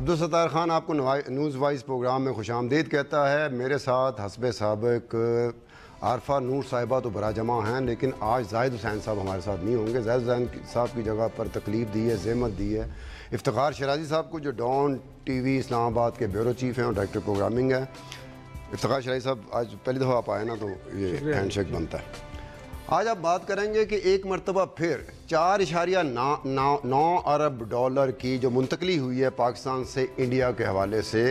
عبدالستار خان آپ کو news wise programme میں خوش آمدید کہتا ہے۔ میرے ساتھ حسب سابق عارفہ نور صاحبہ تو برا جمع ہیں، لیکن آج زاہد حسین صاحب ہمارے ساتھ نہیں ہوں گے۔ زاہد حسین صاحب کی جگہ پر تکلیف دی ہے، زحمت دی ہے افتخار شیرازی صاحب کو، جو ڈان ٹی وی اسلام آباد کے بیورو چیف ہیں اور ڈائریکٹر پروگرامنگ ہے۔ افتخار شیرازی صاحب آج پہلی دفعہ آپ آئے نا تو یہ ہینڈ شیک بنتا ہے۔ آج آپ بات کریں گے کہ ایک مرتبہ پھر 4.9 ارب ڈالر کی جو منتقلی ہوئی ہے پاکستان سے انڈیا کے حوالے سے،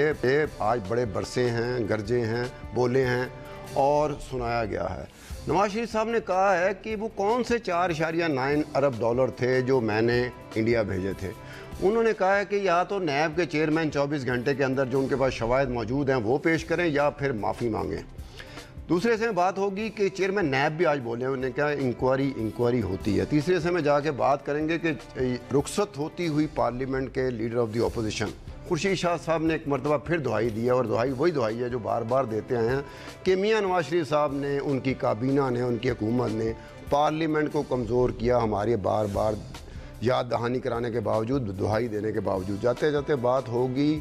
آج بڑے برسے ہیں، گرجے ہیں، بولے ہیں اور سنایا گیا ہے۔ نواز شریف صاحب نے کہا ہے کہ وہ کون سے 4.9 ارب ڈالر تھے جو میں نے انڈیا بھیجے تھے۔ انہوں نے کہا ہے کہ یا تو نیب کے چیئرمین 24 گھنٹے کے اندر جو ان کے پاس شواہد موجود ہیں وہ پیش کریں یا پھر معافی مانگیں۔ دوسرے سے میں بات ہوگی کہ چیئرمین نیب بھی آج بولے ہیں، انہوں نے کہا انکوائری ہوتی ہے۔ تیسرے سے میں جا کے بات کریں گے کہ رخصت ہوتی ہوئی پارلیمنٹ کے leader of the opposition Khurshid Shah صاحب نے ایک مرتبہ پھر دہائی دی ہے، اور وہی دہائی ہے جو بار بار دیتے آئے ہیں کہ میاں نواز شریف صاحب نے، ان کی کابینہ نے، ان کی حکومت نے پارلیمنٹ کو کمزور کیا، ہماری بار بار یاد دہانی کرانے کے باوجود، دہائی دینے کے باوجود۔ جاتے جاتے بات ہوگی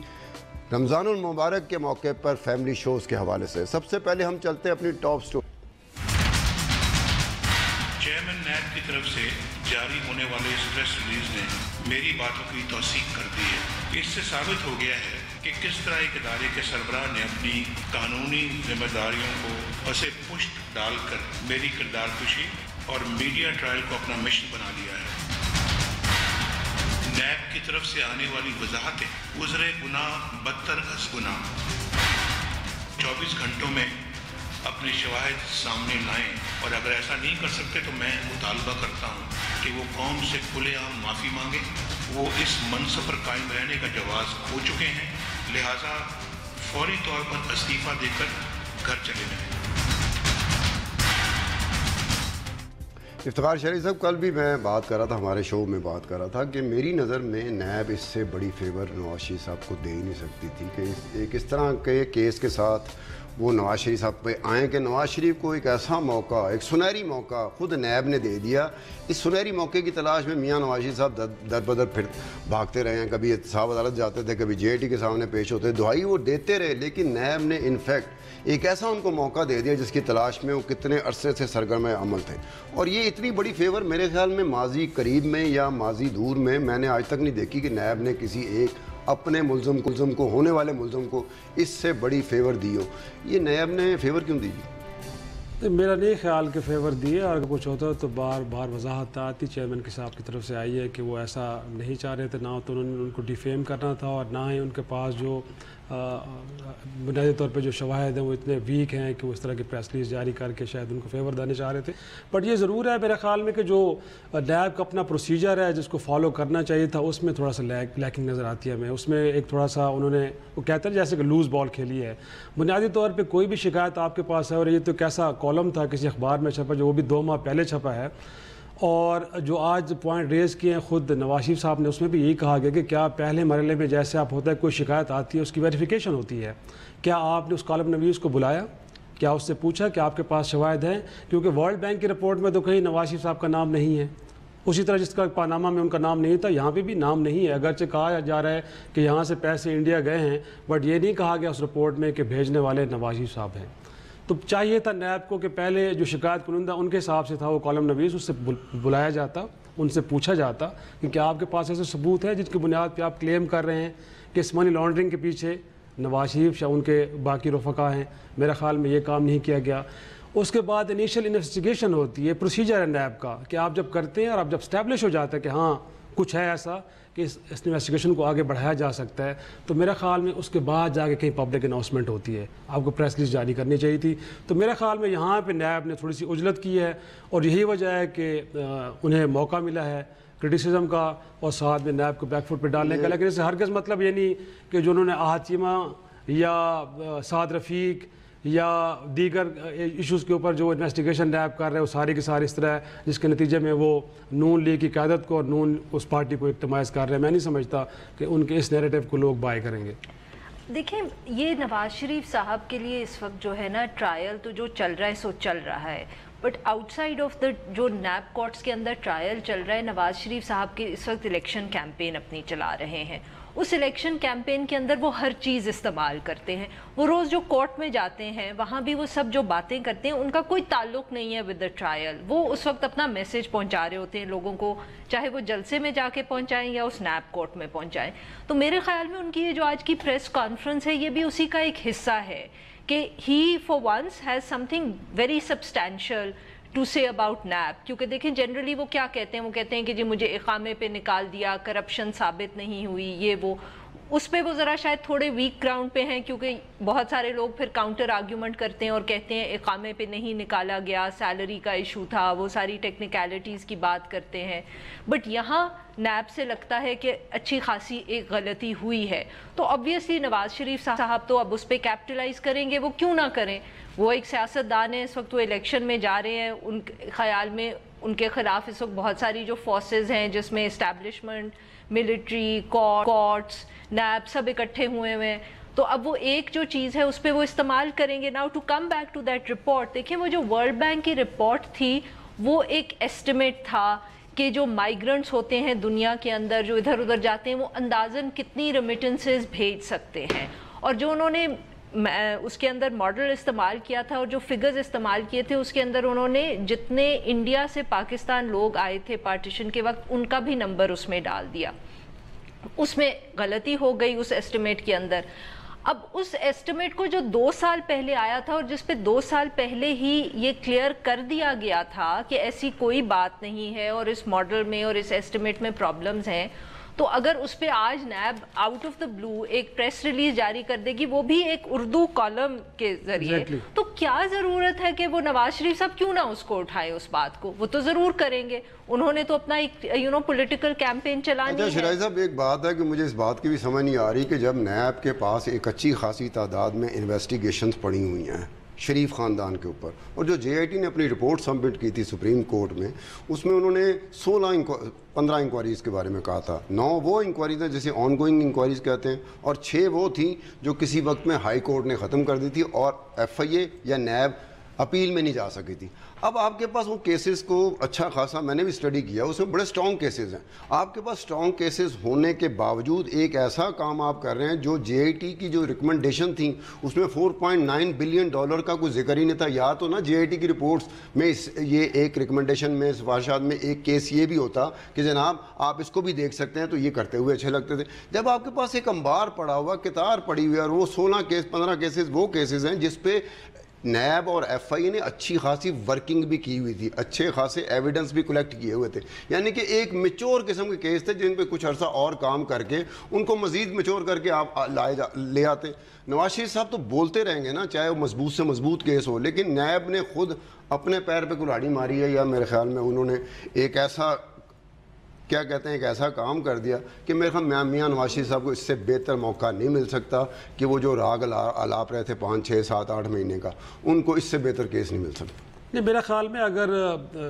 رمضان المبارک کے موقع پر فیملی شوز کے حوالے سے۔ سب سے پہلے ہم چلتے ہیں اپنی ٹاپ سٹوری۔ چیئرمین نیب کی طرف سے جاری ہونے والے اس پریس ریلیز نے میری باتوں کی توثیق کر دی ہے۔ اس سے ثابت ہو گیا ہے کہ کس طرح ایک ادارے کے سربراہ نے اپنی قانونی ذمہ داریوں کو پسے پشت ڈال کر میری کردار کشی اور میڈیا ٹرائل کو اپنا مشن بنا لیا ہے۔ نیب کی طرف سے آنے والی وضاحتیں عذر گناہ بدتر از گناہ 24 گھنٹوں میں اپنے شواہد سامنے لائیں، اور اگر ایسا نہیں کر سکتے تو میں مطالبہ کرتا ہوں کہ وہ قوم سے کھلے عام معافی مانگیں۔ وہ اس منصب پر قائم رہنے کا جواز کھو چکے ہیں، لہٰذا فوری طور پر استعفیٰ دے کر گھر چلے جائیں۔ افتخار شیرازی صاحب، کل بھی میں بات کر رہا تھا، ہمارے شو میں بات کر رہا تھا کہ میری نظر میں نیب اس سے بڑی فیور نواز شریف صاحب کو دے ہی نہیں سکتی تھی کہ ایک اس طرح کے کیس کے ساتھ وہ نواز شریف صاحب پہ آئیں کہ نواز شریف کو ایک ایسا موقع، ایک سنہری موقع خود نیب نے دے دیا۔ اس سنہری موقع کی تلاش میں میاں نواز شریف صاحب در بدر پھر بھاگتے رہے ہیں، کبھی صاحب عدالت جاتے تھے، کبھی JIT کے سامنے پیش ہوتے، دہائی وہ دیتے رہے، لیکن نیب نے انفیکٹ ایک ایسا ان کو موقع دے دیا جس کی تلاش میں وہ کتنے عرصے سے سرگرم عمل تھے۔ اور یہ اتنی بڑی فیور میرے خیال میں ماضی قریب میں یا ماضی دور میں نے آج تک نہیں دیکھی کہ نیب نے کسی ایک اپنے ملزم کو، ہونے والے ملزم کو اس سے بڑی فیور دی ہو۔ یہ نیب نے فیور کیوں دی جی؟ میرا نہیں خیال کہ فیور دیے، اور اگر کچھ ہوتا تو بار بار وضاحت آتی چیئرمین کے صاحب کی طرف سے آئی ہے کہ وہ ایسا نہیں چاہ رہے تھے، نہ تو انہوں نے ان کو ڈیفیم کرنا تھا، اور نہ ہی ان کے پاس جو بنیادی طور پہ جو شواہد ہیں وہ اتنے ویک ہیں کہ وہ اس طرح کی پریس ریلیز جاری کر کے شاید ان کو فیور دینے چاہ رہے تھے۔ بٹ یہ ضرور ہے میرے خیال میں کہ جو نیب کا اپنا پروسیجر ہے جس کو فالو کرنا چاہیے تھا، اس میں تھوڑا سا لیکنگ نظر آتی ہے ہمیں۔ اس میں ایک تھوڑا سا انہوں نے، وہ کہتے ہیں جیسے کہ لوز بال کھیلی ہے۔ بنیادی طور پہ کوئی بھی شکایت آپ کے پاس ہے، اور یہ تو کیسا کالم تھا کسی اخبار میں چھپا جو وہ بھی 2 ماہ پہلے چھپا ہے، اور جو آج پوائنٹ ریز کیے ہیں خود نواز شریف صاحب نے، اس میں بھی یہی کہا گیا کہ کیا پہلے مرحلے میں جیسے آپ ہوتا ہے کوئی شکایت آتی ہے اس کی ویریفیکیشن ہوتی ہے، کیا آپ نے اس کالم نویس کو بلایا، کیا اس سے پوچھا کہ آپ کے پاس شواہد ہیں؟ کیونکہ ورلڈ بینک کی رپورٹ میں تو کہیں نواز شریف صاحب کا نام نہیں ہے، اسی طرح جس کا پاناما میں ان کا نام نہیں تھا یہاں پہ بھی نام نہیں ہے، اگرچہ کہا جا رہا ہے کہ یہاں سے پیسے انڈیا گئے ہیں، بٹ یہ نہیں کہا گیا اس رپورٹ میں کہ بھیجنے والے نواز شریف صاحب ہیں۔ تو چاہیے تھا نیب کو کہ پہلے جو شکایت کنندہ ان کے حساب سے تھا وہ کالم نویس، اس سے بلایا جاتا، ان سے پوچھا جاتا کہ کیا آپ کے پاس ایسے ثبوت ہے جن کی بنیاد پہ آپ کلیم کر رہے ہیں کہ اس منی لانڈرنگ کے پیچھے نواز شریف یا ان کے باقی رفقا ہیں۔ میرے خیال میں یہ کام نہیں کیا گیا۔ اس کے بعد انیشل انویسٹیگیشن ہوتی ہے، پروسیجر ہے نیب کا کہ آپ جب کرتے ہیں اور آپ جب اسٹیبلش ہو جاتا ہے کہ ہاں کچھ ہے ایسا کہ اس انویسٹیگیشن کو آگے بڑھایا جا سکتا ہے، تو میرے خیال میں اس کے بعد جا کے کہیں پبلک اناؤنسمنٹ ہوتی ہے، آپ کو پریس ریلیز جاری کرنی چاہیے تھی۔ تو میرے خیال میں یہاں پہ نیب نے تھوڑی سی عجلت کی ہے، اور یہی وجہ ہے کہ انہیں موقع ملا ہے کرٹیسزم کا اور ساتھ میں نیب کو بیک فٹ پہ ڈالنے کا۔ لیکن اس سے ہرگز مطلب یہ نہیں کہ جو انہوں نے احد چیمہ یا سعد رفیق یا دیگر ایشوز کے اوپر جو انویسٹیگیشن نیب کر رہے ہیں وہ ساری کی ساری اس طرح ہے جس کے نتیجے میں وہ نون لیگ کی قیادت کو اور نون اس پارٹی کو اکتماز کر رہے ہیں۔ میں نہیں سمجھتا کہ ان کے اس نیریٹو کو لوگ بائی کریں گے۔ دیکھیں، یہ نواز شریف صاحب کے لیے اس وقت جو ہے نا ٹرائل تو جو چل رہا ہے سو چل رہا ہے، but out side of the جو نیب کورٹس کے اندر ٹرائل چل رہا ہے، نواز شریف صاحب کے اس وقت الیکشن کیمپین اپنی چلا رہے ہیں، اس الیکشن کیمپین کے اندر وہ ہر چیز استعمال کرتے ہیں. وہ روز جو کورٹ میں جاتے ہیں وہاں بھی وہ سب جو باتیں کرتے ہیں ان کا کوئی تعلق نہیں ہے ود دا ٹرائل. وہ اس وقت اپنا میسج پہنچا رہے ہوتے ہیں لوگوں کو, چاہے وہ جلسے میں جا کے پہنچائیں یا اس نیب کورٹ میں پہنچائیں. تو میرے خیال میں ان کی یہ جو آج کی پریس کانفرنس ہے یہ بھی اسی کا ایک حصہ ہے کہ he for once has something very substantial to say about NAB. کیونکہ دیکھیں جنرلی وہ کیا کہتے ہیں, وہ کہتے ہیں کہ جی مجھے اقامے پہ نکال دیا, کرپشن ثابت نہیں ہوئی, یہ وہ. اس پہ وہ ذرا شاید تھوڑے ویک گراؤنڈ پہ ہیں کیونکہ بہت سارے لوگ پھر کاؤنٹر آرگیومنٹ کرتے ہیں اور کہتے ہیں اقامے پہ نہیں نکالا گیا, سیلری کا ایشو تھا, وہ ساری ٹیکنیکلٹیز کی بات کرتے ہیں. بٹ یہاں نیب سے لگتا ہے کہ اچھی خاصی ایک غلطی ہوئی ہے. تو obviously نواز شریف صاحب تو اب اس پہ کیپٹلائز کریں گے, وہ کیوں نہ کریں. وہ ایک سیاستدان ہیں, اس وقت وہ الیکشن میں جا رہے ہیں. ان خیال میں ان کے خلاف اس وقت بہت ساری جو فورسز ہیں جس میں اسٹیبلشمنٹ, ملٹری, کورٹس, نیب سب اکٹھے ہوئے ہیں. تو اب وہ ایک جو چیز ہے اس پہ وہ استعمال کریں گے. Now to come back to that report, دیکھیں وہ جو ورلڈ بینک کی رپورٹ تھی وہ ایک ایسٹیمیٹ تھا کہ جو مائیگرنٹس ہوتے ہیں دنیا کے اندر جو ادھر ادھر جاتے ہیں وہ اندازاً کتنی ریمیٹنسز بھیج سکتے ہیں. اور جو انہوں نے اس کے اندر ماڈل استعمال کیا تھا اور جو فگرز استعمال کیے تھے اس کے اندر انہوں نے جتنے انڈیا سے پاکستان لوگ آئے تھے پارٹیشن کے وقت ان کا بھی نمبر اس میں ڈال دیا. اس میں غلطی ہو گئی اس ایسٹیمیٹ کے اندر. اب اس ایسٹیمیٹ کو جو 2 سال پہلے آیا تھا اور جس پہ 2 سال پہلے ہی یہ کلیئر کر دیا گیا تھا کہ ایسی کوئی بات نہیں ہے اور اس ماڈل میں اور اس ایسٹیمیٹ میں پرابلمز ہیں, تو اگر اس پہ آج نیب آؤٹ آف دا بلو ایک پریس ریلیز جاری کر دے گی وہ بھی ایک اردو کالم کے ذریعے, تو کیا ضرورت ہے کہ وہ نواز شریف صاحب کیوں نہ اس کو اٹھائے اس بات کو. وہ تو ضرور کریں گے, انہوں نے تو اپنا ایک پولیٹیکل کیمپین چلانی ہے. شرائع صاحب ایک بات ہے کہ مجھے اس بات کی بھی سمجھ نہیں آ رہی کہ جب نیب کے پاس ایک اچھی خاصی تعداد میں انویسٹیگیشنز پڑی ہوئی ہیں شریف خاندان کے اوپر, اور جو جے آئی ٹی نے اپنی رپورٹ سبمٹ کی تھی سپریم کورٹ میں, اس میں انہوں نے 15 انکوائریز کے بارے میں کہا تھا. 9 وہ انکوائریز ہیں جسے آن گوئنگ انکوائریز کہتے ہیں, اور 6 وہ تھیں جو کسی وقت میں ہائی کورٹ نے ختم کر دی تھی اور ایف آئی اے یا نیب اپیل میں نہیں جا سکی تھی. اب آپ کے پاس وہ کیسز کو اچھا خاصا میں نے بھی اسٹڈی کیا, اس میں بڑے سٹرونگ کیسز ہیں. آپ کے پاس سٹرونگ کیسز ہونے کے باوجود ایک ایسا کام آپ کر رہے ہیں جو جے آئی ٹی کی جو ریکمنڈیشن تھیں اس میں $4.9 بلین کا کوئی ذکر ہی نہیں تھا. یا تو نا جے آئی ٹی کی رپورٹس میں یہ ایک ریکمنڈیشن میں سفارشات میں ایک کیس یہ بھی ہوتا کہ جناب آپ اس کو بھی دیکھ سکتے ہیں, تو یہ کرتے ہوئے اچھے لگتے تھے. جب آپ کے پاس ایک انبار پڑا ہوا, کتار پڑی ہوئی ہے, اور وہ 15 کیسز وہ کیسز ہیں جس پہ نیب اور ایف آئی اے نے اچھی خاصی ورکنگ بھی کی ہوئی تھی, اچھے خاصے ایویڈنس بھی کلیکٹ کیے ہوئے تھے. یعنی کہ ایک میچور قسم کے کیس تھے جن پہ کچھ عرصہ اور کام کر کے ان کو مزید میچور کر کے آپ لے آتے. نواز شریف صاحب تو بولتے رہیں گے نا, چاہے وہ مضبوط سے مضبوط کیس ہو, لیکن نیب نے خود اپنے پیر پہ کلاڑی ماری ہے, یا میرے خیال میں انہوں نے ایک ایسا کیا کہتے ہیں ایک ایسا کام کر دیا کہ میرے خیال میاں نواز شریف صاحب کو اس سے بہتر موقع نہیں مل سکتا کہ وہ جو راگ الاپ رہے تھے 5, 6, 7, 8 مہینے کا, ان کو اس سے بہتر کیس نہیں مل سکتا. نہیں, میرا خیال میں اگر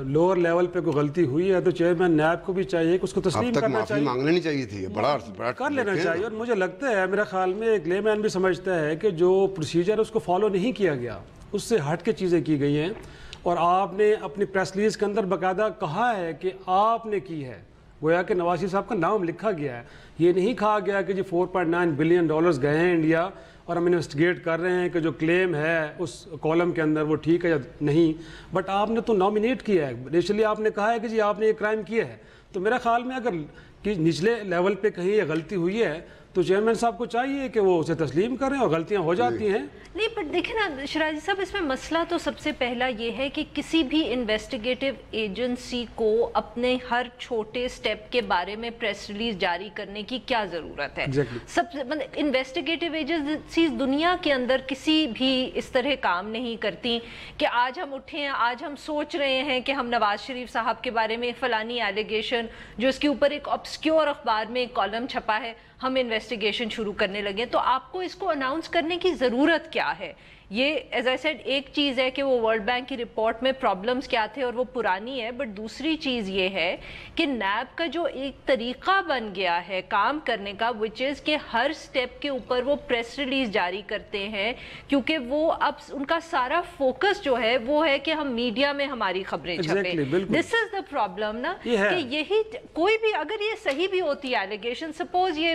لوور لیول پہ کوئی غلطی ہوئی ہے تو چیئرمین نیب کو بھی چاہیے کہ اس کو تسلیم کرنا چاہیے, معافی مانگ لینی چاہیے تھی, بڑا کر لینا چاہیے. اور مجھے لگتا ہے میرا خیال میں ایک لے مین بھی سمجھتا ہے کہ جو پروسیجر ہے اس کو فالو نہیں کیا گیا, اس سے ہٹ کے چیزیں کی گئی ہیں. اور آپ نے اپنی پریس ریلیز کے اندر باقاعدہ کہا ہے کہ آپ نے کی ہے, گویا کہ نواز شریف صاحب کا نام لکھا گیا ہے. یہ نہیں کہا گیا کہ جی $4.9 بلین گئے ہیں انڈیا اور ہم انویسٹیگیٹ کر رہے ہیں کہ جو کلیم ہے اس کالم کے اندر وہ ٹھیک ہے یا نہیں. بٹ آپ نے تو نامینیٹ کیا ہے, انیشلی آپ نے کہا ہے کہ جی آپ نے یہ کرائم کیا ہے. تو میرا خیال میں اگر نچلے لیول پہ کہیں یہ غلطی ہوئی ہے تو چیئرمین صاحب کو چاہیے کہ وہ اسے تسلیم کریں, اور غلطیاں ہو جاتی ہیں. نہیں, پر دیکھیں نا شرائع صاحب, اس میں مسئلہ تو سب سے پہلا یہ ہے کہ کسی بھی انویسٹیگیٹو ایجنسی کو اپنے ہر چھوٹے سٹیپ کے بارے میں پریس ریلیز جاری کرنے کی کیا ضرورت ہے. سب انویسٹیگیٹو ایجنسیز دنیا کے اندر کسی بھی اس طرح کام نہیں کرتی کہ آج ہم اٹھے ہیں, آج ہم سوچ رہے ہیں کہ ہم نواز شریف صاحب کے بارے میں فلانی ایلیگیشن جو اس کے اوپر ایک obscure اخبار میں ایک کالم چھپا ہے ہم انویسٹیگیشن شروع کرنے لگے. تو آپ کو اس کو اناؤنس کرنے کی ضرورت کیا ہے؟ یہ ایز آئی سیڈ ایک چیز ہے کہ وہ ورلڈ بینک کی رپورٹ میں پرابلمز کیا تھے اور وہ پرانی ہے, بٹ دوسری چیز یہ ہے کہ نیب کا جو ایک طریقہ بن گیا ہے کام کرنے کا, وچ از کہ ہر سٹیپ کے اوپر وہ پریس ریلیز جاری کرتے ہیں, کیونکہ وہ اب ان کا سارا فوکس جو ہے وہ ہے کہ ہم میڈیا میں ہماری خبریں چھپیں. دس از دا پرابلم نا, کہ یہی کوئی بھی اگر یہ صحیح بھی ہوتی ہے ایلیگیشن, سپوز یہ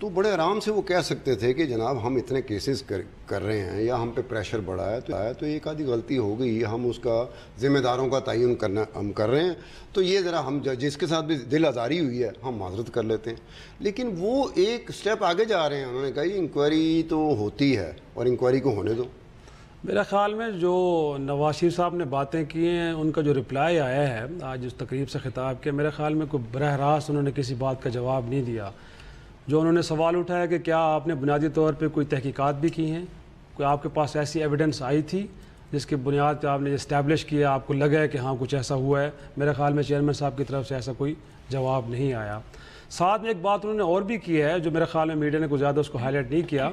تو بڑے آرام سے وہ کہہ سکتے تھے کہ جناب ہم اتنے کیسز کر رہے ہیں یا ہم پہ پریشر بڑھا ہے تو ایک آدھی غلطی ہو گئی، ہم اس کا ذمہ داروں کا تعین ہم کر رہے ہیں، تو یہ ذرا ہم جس کے ساتھ بھی دل آزاری ہوئی ہے ہم معذرت کر لیتے ہیں۔ لیکن وہ ایک سٹیپ آگے جا رہے ہیں، انہوں نے کہا یہ انکوائری تو ہوتی ہے اور انکوائری کو ہونے دو۔ میرے خیال میں جو نواز شریف صاحب نے باتیں کی ہیں ان کا جو رپلائی آیا ہے آج اس تقریب سے خطاب کیا، میرے خیال میں کوئی براہ راست انہوں نے کسی بات کا جواب نہیں دیا۔ جو انہوں نے سوال اٹھایا کہ کیا آپ نے بنیادی طور پہ کوئی تحقیقات بھی کی ہیں، کوئی آپ کے پاس ایسی ایویڈنس آئی تھی جس کی بنیاد پہ آپ نے اسٹیبلش کیا، آپ کو لگا ہے کہ ہاں کچھ ایسا ہوا ہے؟ میرے خیال میں چیئرمین صاحب کی طرف سے ایسا کوئی جواب نہیں آیا۔ ساتھ میں ایک بات انہوں نے اور بھی کی ہے جو میرے خیال میں میڈیا نے کچھ زیادہ اس کو ہائی لائٹ نہیں کیا،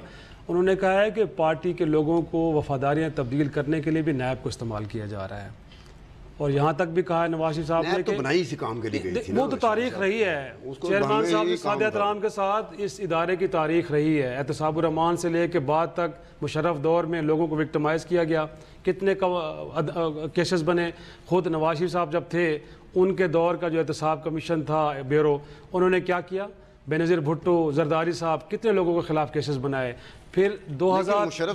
انہوں نے کہا ہے کہ پارٹی کے لوگوں کو وفاداریاں تبدیل کرنے کے لیے بھی نیب کو استعمال کیا جا رہا ہے، اور یہاں تک بھی کہا ہے نواز شریف صاحب نے کہ بنائی اسی کام کے لیے گئی تھی، وہ تو تاریخ رہی ہے، چیئرمین صاحب سعد احترام کے ساتھ اس ادارے کی تاریخ رہی ہے، احتساب الرحمان سے لے کے بعد تک مشرف دور میں لوگوں کو وکٹمائز کیا گیا، کتنے کیسز بنے، خود نواز شریف صاحب جب تھے ان کے دور کا جو احتساب کمیشن تھا بیورو، انہوں نے کیا کیا، بے نظیر بھٹو، زرداری صاحب، کتنے لوگوں کے خلاف کیسز بنائے۔ پھر 2013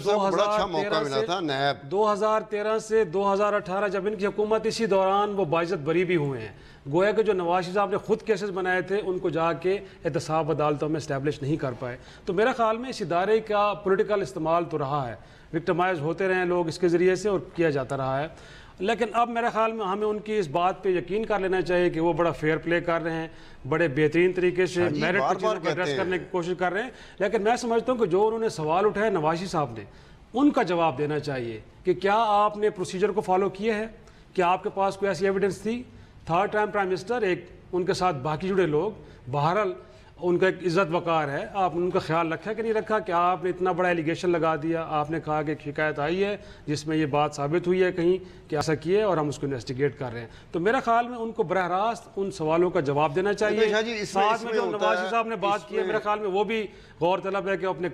سے 2018 جب ان کی حکومت اسی دوران وہ باعزت بری بھی ہوئے ہیں، گویا کہ جو نواز شریف صاحب نے خود کیسز بنائے تھے ان کو جا کے احتساب عدالتوں میں اسٹیبلش نہیں کر پائے۔ تو میرا خیال میں اس ادارے کا پولیٹیکل استعمال تو رہا ہے، وکٹمائز ہوتے رہے ہیں لوگ اس کے ذریعے سے اور کیا جاتا رہا ہے، لیکن اب میرے خیال میں ہمیں ان کی اس بات پہ یقین کر لینا چاہیے کہ وہ بڑا فیئر پلے کر رہے ہیں، بڑے بہترین طریقے سے میرٹ پر چیزوں کو ایڈریس کرنے کی کوشش کر رہے ہیں۔ لیکن میں سمجھتا ہوں کہ جو انہوں نے سوال اٹھایا نواز شریف صاحب نے ان کا جواب دینا چاہیے کہ کیا آپ نے پروسیجر کو فالو کیا ہے، کیا آپ کے پاس کوئی ایسی ایویڈنس تھی، تھرڈ ٹائم پرائم منسٹر، ایک ان کے ساتھ باقی جڑے لوگ، بہرحال ان کا ایک عزت وقار ہے، آپ نے ان کا خیال رکھا کہ نہیں رکھا، کہ آپ نے اتنا بڑا ایلیگیشن لگا دیا، آپ نے کہا کہ ایک شکایت آئی ہے جس میں یہ بات ثابت ہوئی ہے کہیں کہ ایسا کیے اور ہم اس کو انویسٹیگیٹ کر رہے ہیں۔ تو میرا خیال میں ان کو براہ راست ان سوالوں کا جواب دینا چاہیے۔ ساتھ میں جو نواز شریف صاحب نے بات کی ہے میرے خیال میں وہ بھی غور طلب ہے کہ اپنے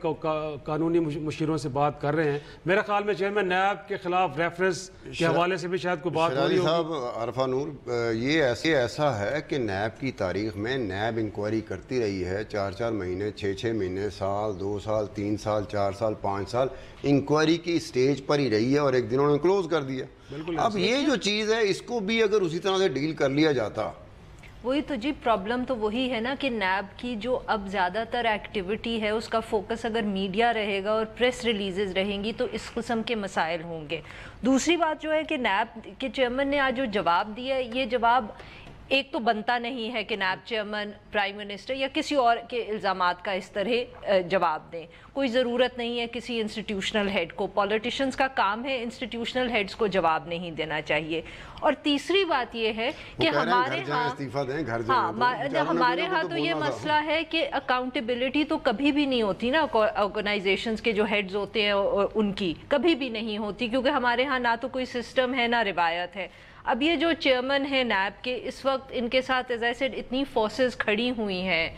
قانونی مشیروں سے بات کر رہے ہیں۔ میرے خیال میں چیئرمین نیب کے خلاف ریفرنس کے حوالے سے بھی شاید کوئی بات ہو رہی ہوگی۔ صاحب عرفہ نور، یہ ایسا ہے کہ نیب کی تاریخ میں نیب انکوائری کرتی رہی ہے، 4 مہینے، 6 مہینے، سال، 2 سال، 3 سال، 4 سال، 5 سال انکوائری کی سٹیج پر ہی رہی ہے اور ایک دن انہوں نے کلوز کر دیا۔ اب یہ جو چیز ہے اس کو بھی اگر اسی طرح سے ڈیل کر لیا جاتا، وہی تو جی پرابلم تو وہی ہے نا کہ نیب کی جو اب زیادہ تر ایکٹیویٹی ہے اس کا فوکس اگر میڈیا رہے گا اور پریس ریلیزز رہیں گی تو اس قسم کے مسائل ہوں گے۔ دوسری بات جو ہے کہ نیب کے چیئرمین نے آج جو جواب دیا ہے، یہ جواب ایک تو بنتا نہیں ہے کہ نیب چیئرمین پرائم منسٹر یا کسی اور کے الزامات کا اس طرح جواب دیں، کوئی ضرورت نہیں ہے کسی انسٹیٹیوشنل ہیڈ کو، پولیٹیشنز کا کام ہے انسٹیٹیوشنل ہیڈز کو جواب نہیں دینا چاہیے۔ اور تیسری بات یہ ہے کہ ہمارے ہاں تو یہ مسئلہ ہے کہ اکاؤنٹیبلٹی تو کبھی بھی نہیں ہوتی نا، آرگنائزیشنز کے جو ہیڈز ہوتے ہیں ان کی کبھی بھی نہیں ہوتی، کیونکہ ہمارے ہاں نہ تو کوئی سسٹم ہے نہ روایت ہے۔ اب یہ جو چیئرمین ہیں نیب کے، اس وقت ان کے ساتھ ایز آئی سیڈ اتنی فورسز کھڑی ہوئی ہیں،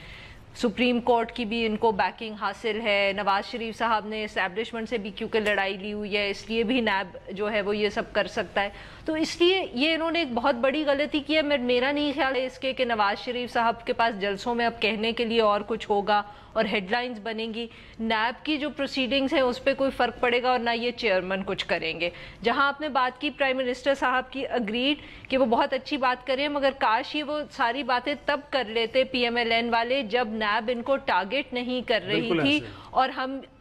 سپریم کورٹ کی بھی ان کو بیکنگ حاصل ہے، نواز شریف صاحب نے اسٹیبلشمنٹ سے بھی کیونکہ لڑائی لی ہوئی ہے اس لیے بھی نیب جو ہے وہ یہ سب کر سکتا ہے، تو اس لیے یہ انہوں نے ایک بہت بڑی غلطی کی ہے۔ میرا نہیں خیال ہے اس کے کہ نواز شریف صاحب کے پاس جلسوں میں اب کہنے کے لیے اور کچھ ہوگا اور ہیڈ لائنز بنیں گی۔ نیب کی جو پروسیڈنگز ہیں اس پہ کوئی فرق پڑے گا اور نہ یہ چیئرمین کچھ کریں گے۔ جہاں آپ نے بات کی پرائم منسٹر صاحب کی، اگریڈ کہ وہ بہت اچھی بات کریں، مگر کاش یہ وہ ساری باتیں تب کر لیتے پی ایم ایل این والے جب نیب ان کو ٹارگٹ نہیں کر رہی تھی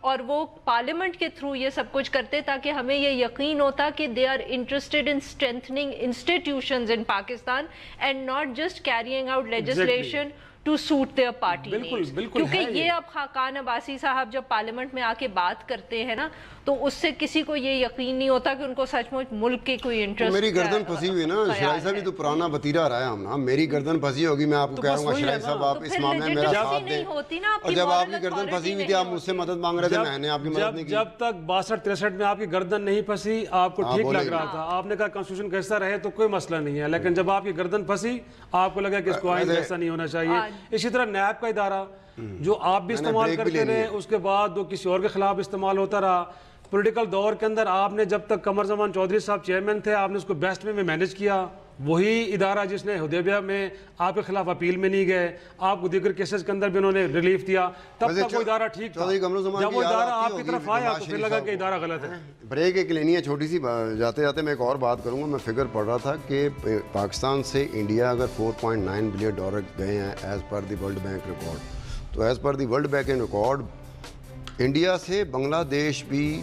اور وہ پارلیمنٹ کے تھرو یہ سب کچھ کرتے تاکہ ہمیں یہ یقین ہوتا کہ they are interested in strengthening institutions in Pakistan and not just carrying out legislation to suit their party needs. کیونکہ یہ اب خاقان عباسی صاحب جب پارلیمنٹ میں آ کے بات کرتے ہیں نا تو اس سے کسی کو یہ یقین نہیں ہوتا کہ ان کو سچ مچ ملک کے کوئی انٹرسٹ۔ میری گردن پھنسی ہوئی نا، شرائی صاحب یہ تو پرانا بتیرا رہا ہے ہم نا، میری گردن پھنسی ہوگی، میں آپ کو کہہ رہا ہوں شرائی صاحب آپ اس معاملے میں میرا ساتھ دیں، اور جب آپ کی گردن پھنسی ہوئی تھی آپ مجھ سے مدد مانگ رہے تھے، میں نے آپ کی مدد نہیں کی۔ جب تک 62-63 میں آپ کی گردن نہیں پھنسی آپ کو ٹھیک لگ رہا تھا، آپ نے کہا کانسٹیٹیوشن کیسا رہے تو کوئی مسئلہ نہیں ہے، لیکن جب آپ کی گردن پھنسی آپ کو لگا کہ اس کو آئندہ ایسا نہیں ہونا چاہیے۔ اسی طرح نیب کا ادارہ جو آپ بھی استعمال کرتے رہے، اس کے بعد وہ کسی اور کے خلاف استعمال ہوتا رہا۔ پولیٹیکل دور کے اندر آپ نے جب تک قمر زمان چودھری صاحب چیئرمین تھے آپ نے اس کو بیسٹ میں مینیج کیا، وہی ادارہ جس نے حدیبیہ میں آپ کے خلاف اپیل میں نہیں گئے, آپ کو دیگر کیسز کے اندر بھی انہوں نے ریلیف دیا, تب تک وہ ادارہ ٹھیک تھا. جب وہ ادارہ آپ کی طرف آیا تو پھر لگا کہ ادارہ غلط ہے. بریک ایک لینی ہے چھوٹی سی, جاتے جاتے میں ایک اور بات کروں گا. میں فگر پڑھ رہا تھا کہ پاکستان سے انڈیا اگر $4.9 بلین گئے ہیں as per the World Bank record, تو as per the World Bank record India سے بنگلہ دیش بھی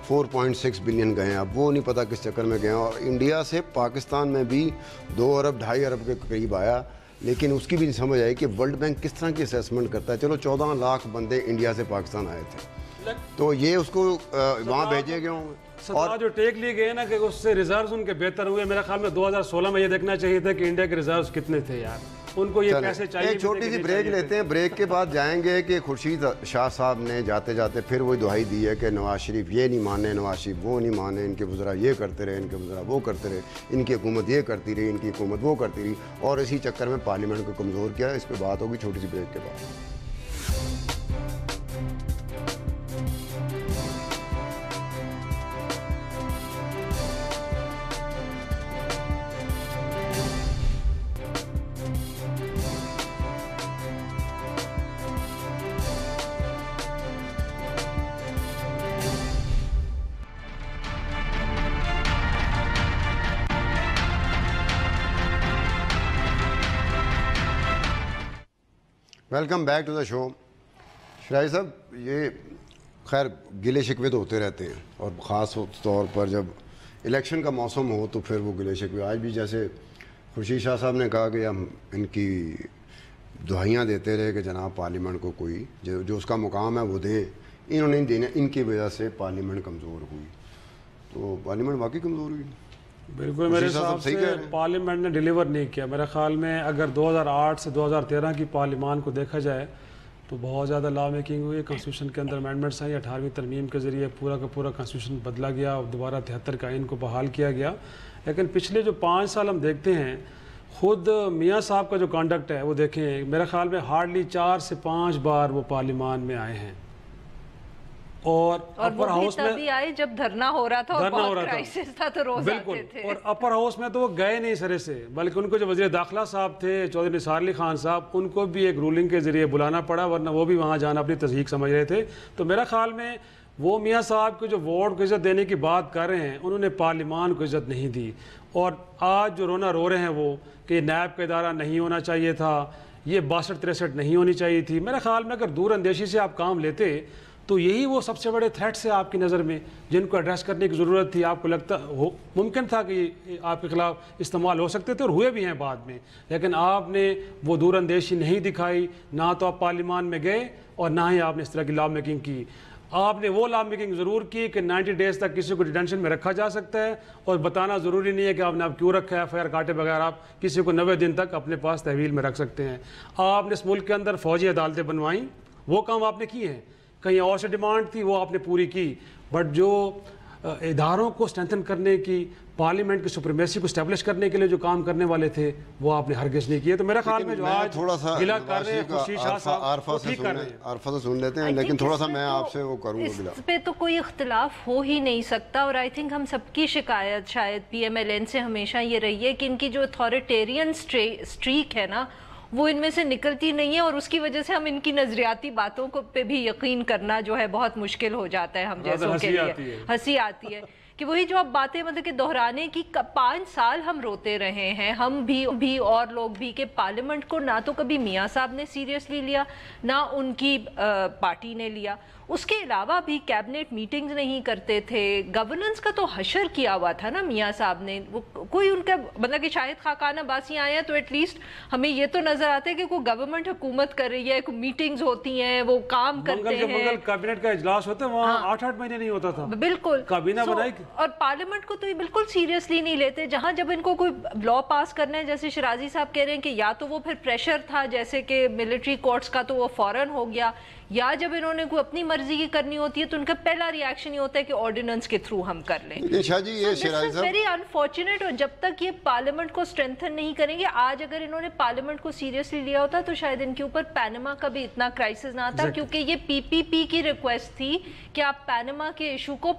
4.6 بلین گئے ہیں. اب وہ نہیں پتہ کس چکر میں گئے ہیں. اور انڈیا سے پاکستان میں بھی 2 ارب 2.5 ارب کے قریب آیا, لیکن اس کی بھی نہیں سمجھ آئی کہ ورلڈ بینک کس طرح کی اسیسمنٹ کرتا ہے. چلو 14 لاکھ بندے انڈیا سے پاکستان آئے تھے, تو یہ اس کو وہاں بھیجے گئے ہوں. اور جو ٹیک لیے گئے نا کہ اس سے ریزروز ان کے بہتر ہوئے. میرا خیال میں 2016 میں یہ دیکھنا چاہیے تھا کہ انڈیا کے ریزروز کتنے تھے یار, ان کو یہ پیسے چاہیے. ایک چھوٹی سی بریک لیتے ہیں, بریک کے بعد جائیں گے کہ خورشید شاہ صاحب نے جاتے جاتے پھر وہی دہائی دی ہے کہ نواز شریف یہ نہیں مانے, نواز شریف وہ نہیں مانے, ان کے وزراء یہ کرتے رہے, ان کے وزراء وہ کرتے رہے, ان کی حکومت یہ کرتی رہی, ان کی حکومت وہ کرتی رہی, اور اسی چکر میں پارلیمنٹ کو کمزور کیا. اس پہ بات ہوگی چھوٹی سی بریک کے بعد. ویلکم بیک ٹو دا شو. شرائی صاحب, یہ خیر گلے شکوے تو ہوتے رہتے ہیں, اور خاص طور پر جب الیکشن کا موسم ہو تو پھر وہ گلے شکوے. آج بھی جیسے خورشید شاہ صاحب نے کہا کہ ہم ان کی دہائیاں دیتے رہے کہ جناب پارلیمنٹ کو کوئی جو اس کا مقام ہے وہ دے, انہوں نے نہیں دینا, ان کی وجہ سے پارلیمنٹ کمزور ہوئی. تو پارلیمنٹ واقعی کمزور ہوئی. بالکل میرے حساب سے پارلیمنٹ نے ڈیلیور نہیں کیا. میرے خیال میں اگر 2008 سے 2013 کی پارلیمان کو دیکھا جائے تو بہت زیادہ لا میکنگ ہوئی. کنسٹیٹیوشن کے اندر امینڈمنٹس آئی, 18ویں ترمیم کے ذریعے پورا کا پورا کنسٹیٹیوشن بدلا گیا, اور دوبارہ 73 کا آئین کو بحال کیا گیا. لیکن پچھلے جو 5 سال ہم دیکھتے ہیں, خود میاں صاحب کا جو کانڈکٹ ہے وہ دیکھیں, میرے خیال میں ہارڈلی 4 سے 5 بار وہ پارلیمان میں آئے ہیں. اور اپر ہاؤس میں تبھی آئے جب دھرنا ہو رہا تھا اور بہت کرائسس تھا تو روز آتے تھے. اور اپر ہاؤس میں تو وہ گئے نہیں سرے سے, بلکہ ان کو جو وزیر داخلہ صاحب تھے چودھری نثار علی خان صاحب, ان کو بھی ایک رولنگ کے ذریعے بلانا پڑا, ورنہ وہ بھی وہاں جانا اپنی تصدیق سمجھ رہے تھے. تو میرا خیال میں وہ میاں صاحب کو جو ووٹ کو عزت دینے کی بات کر رہے ہیں, انہوں نے پارلیمان کو عزت نہیں دی. اور آج جو رونا رو رہے ہیں وہ کہ نیب کا ادارہ نہیں ہونا چاہیے تھا, یہ 62-63 نہیں ہونی چاہیے تھی. میرے خیال میں اگر دور اندیشی سے آپ کام لیتے تو یہی وہ سب سے بڑے تھریٹس ہیں آپ کی نظر میں جن کو ایڈریس کرنے کی ضرورت تھی. آپ کو لگتا ممکن تھا کہ آپ کے خلاف استعمال ہو سکتے تھے, اور ہوئے بھی ہیں بعد میں, لیکن آپ نے وہ دور اندیشی نہیں دکھائی. نہ تو آپ پارلیمان میں گئے اور نہ ہی آپ نے اس طرح کی لا میکنگ کی. آپ نے وہ لا میکنگ ضرور کی کہ 90 ڈیز تک کسی کو ڈیٹینشن میں رکھا جا سکتا ہے, اور بتانا ضروری نہیں ہے کہ آپ نے کیوں رکھا ہے. FIR کاٹے بغیر آپ کسی کو 90 دن تک اپنے پاس تحویل میں رکھ سکتے ہیں. آپ نے اس ملک کے اندر فوجی عدالتیں بنوائیں, وہ کام آپ نے کیے ہیں. کہیں اور سے ڈیمانڈ تھی وہ آپ نے پوری کی, بٹ جو اداروں کو اسٹرینتھن کرنے کی, پارلیمنٹ کی سپریمیسی کو اسٹیبلش کرنے کے لیے جو کام کرنے والے تھے وہ آپ نے ہرگز نہیں کیے. تو میرا خیال میں جو آج تھوڑا سا گلا کر رہے ہیں خورشید شاہ صاحب, عارفہ سے سن لیتے ہیں, لیکن تھوڑا سا میں آپ سے وہ کروں گا. اس پہ تو کوئی اختلاف ہو ہی نہیں سکتا, اور آئی تھنک ہم سب کی شکایت شاید PMLN سے ہمیشہ یہ رہی ہے کہ ان کی جو اتھارٹیرین اسٹریک ہے نا وہ ان میں سے نکلتی نہیں ہے, اور اس کی وجہ سے ہم ان کی نظریاتی باتوں کو پہ بھی یقین کرنا جو ہے بہت مشکل ہو جاتا ہے ہم جیسوں کے لیے. ہنسی آتی ہے کہ وہی جو آپ باتیں مطلب کہ دہرانے کی 5 سال ہم روتے رہے ہیں, ہم بھی اور لوگ بھی, کہ پارلیمنٹ کو نہ تو کبھی میاں صاحب نے سیریسلی لیا نہ ان کی پارٹی نے لیا. اس کے علاوہ بھی کیبنٹ میٹنگز نہیں کرتے تھے. گورننس کا تو حشر کیا ہوا تھا نا میاں صاحب نے. وہ کوئی ان کا مطلب کہ شاید خاکانہ باسی آئے ہیں تو ایٹ لیسٹ ہمیں یہ تو نظر آتا ہے کہ کوئی گورنمنٹ حکومت کر رہی ہے, کوئی میٹنگز ہوتی ہیں, وہ کام کرتے ہیں. منگل کابینٹ کا اجلاس ہوتا ہے, وہاں 8-8 مہینے نہیں ہوتا تھا. بالکل کابینہ بنائی. اور پارلیمنٹ کو تو یہ بالکل سیریسلی نہیں لیتے. جہاں جب ان کو کوئی لا پاس کرنا ہے, جیسے شرازی صاحب کہہ رہے ہیں کہ یا تو وہ پھر پریشر تھا جیسے کہ ملٹری کورٹس کا تو وہ فوراً ہو گیا, یا جب انہوں نے کوئی اپنی مرضی کی کرنی ہوتی ہے تو ان کا پہلا ریاکشن یہ ہوتا ہے کہ آرڈیننس کے تھرو ہم کر لیں. شاہ جی یہ شرائط صاحب ویری انفارچونیٹ. اور جب تک یہ پارلیمنٹ کو اسٹرینتھن نہیں کریں گے, آج اگر انہوں نے پارلیمنٹ کو سیریسلی لیا ہوتا تو شاید ان کے اوپر پینما کا بھی اتنا کرائسس نہ آتا, کیونکہ یہ PPP کی ریکویسٹ تھی کہ آپ پینما کے ایشو کو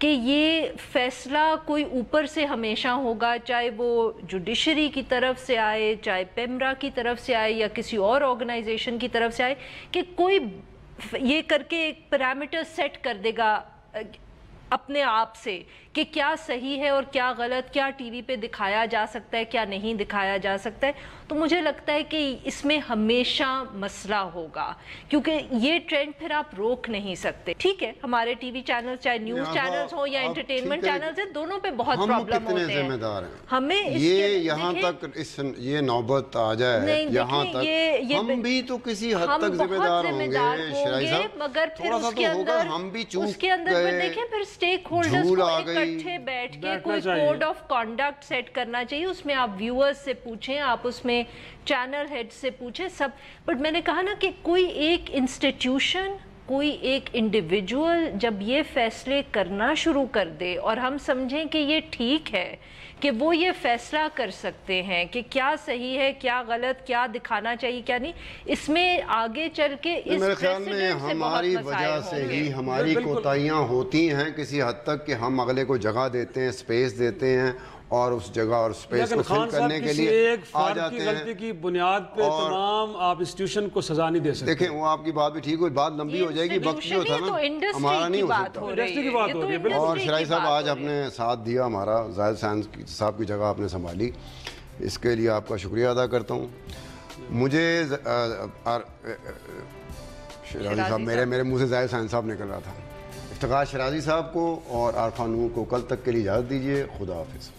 کہ یہ فیصلہ کوئی اوپر سے ہمیشہ ہوگا، چاہے وہ جوڈیشری کی طرف سے آئے، چاہے پیمرا کی طرف سے آئے یا کسی اور آرگنائزیشن کی طرف سے آئے، کہ کوئی یہ کر کے ایک پیرامیٹر سیٹ کر دے گا اپنے آپ سے کہ کیا صحیح ہے اور کیا غلط، کیا ٹی وی پہ دکھایا جا سکتا ہے، کیا نہیں دکھایا جا سکتا ہے. تو مجھے لگتا ہے کہ اس میں ہمیشہ مسئلہ ہوگا، کیونکہ یہ ٹرینڈ پھر آپ روک نہیں سکتے. ٹھیک ہے، ہمارے ٹی وی چینل چاہے نیوز چینلز ہوں یا انٹرٹینمنٹ چینلز ہیں، دونوں پہ بہت پرابلم ہوتے ہیں. ذمہ دار ہیں ہمیں یہ یہاں تک یہ نوبت آ جائے یہاں تک، ہم بھی تو کسی حد تک ذمہ دار ہوں گے شرائع صاحب، مگر پھر تھوڑا سا تو ہوگا. ہم بھی اس کے اندر دیکھیں پھر اسٹیک ہولڈرز کو اکٹھے بیٹھ کے کوئی کوڈ آف کانڈکٹ سیٹ کرنا چاہیے. اس میں آپ ویورز سے پوچھیں، آپ اس میں چینل ہیڈ سے پوچھیں سب. بٹ میں نے کہا نا کہ کوئی ایک انسٹیٹیوشن، کوئی ایک انڈیویجول جب یہ فیصلے کرنا شروع کر دے اور ہم سمجھیں کہ یہ ٹھیک ہے کہ وہ یہ فیصلہ کر سکتے ہیں کہ کیا صحیح ہے، کیا غلط، کیا دکھانا چاہیے، کیا نہیں، اس میں آگے چل کے اس میرے خیال میں ہماری وجہ سے ہی ہماری کوتاہیاں ہوتی ہیں کسی حد تک کہ ہم اگلے کو جگہ دیتے ہیں، سپیس دیتے ہیں اور اس جگہ اور سپیس کو فل کرنے کے لیے ایک فرد کی غلطی کی بنیاد پہ تمام آپ انسٹیٹیوشن کو سزا نہیں دے سکتے. دیکھیں وہ آپ کی بات بھی ٹھیک ہوئی، بات لمبی ہو جائے گی، وقت جو تھا نا ہمارا نہیں ہو سکتا. انڈسٹری کی بات ہو رہی ہے. اور شرائع صاحب آج آپ نے ساتھ دیا ہمارا، زاہد سائنس صاحب کی جگہ آپ نے سنبھالی، اس کے لیے آپ کا شکریہ ادا کرتا ہوں. مجھے شرازی صاحب میرے منہ سے زاہد سائنس صاحب نکل رہا تھا. افتخار شرازی صاحب کو اور عارفہ نور کو کل تک کے لیے اجازت دیجیے. خدا حافظ.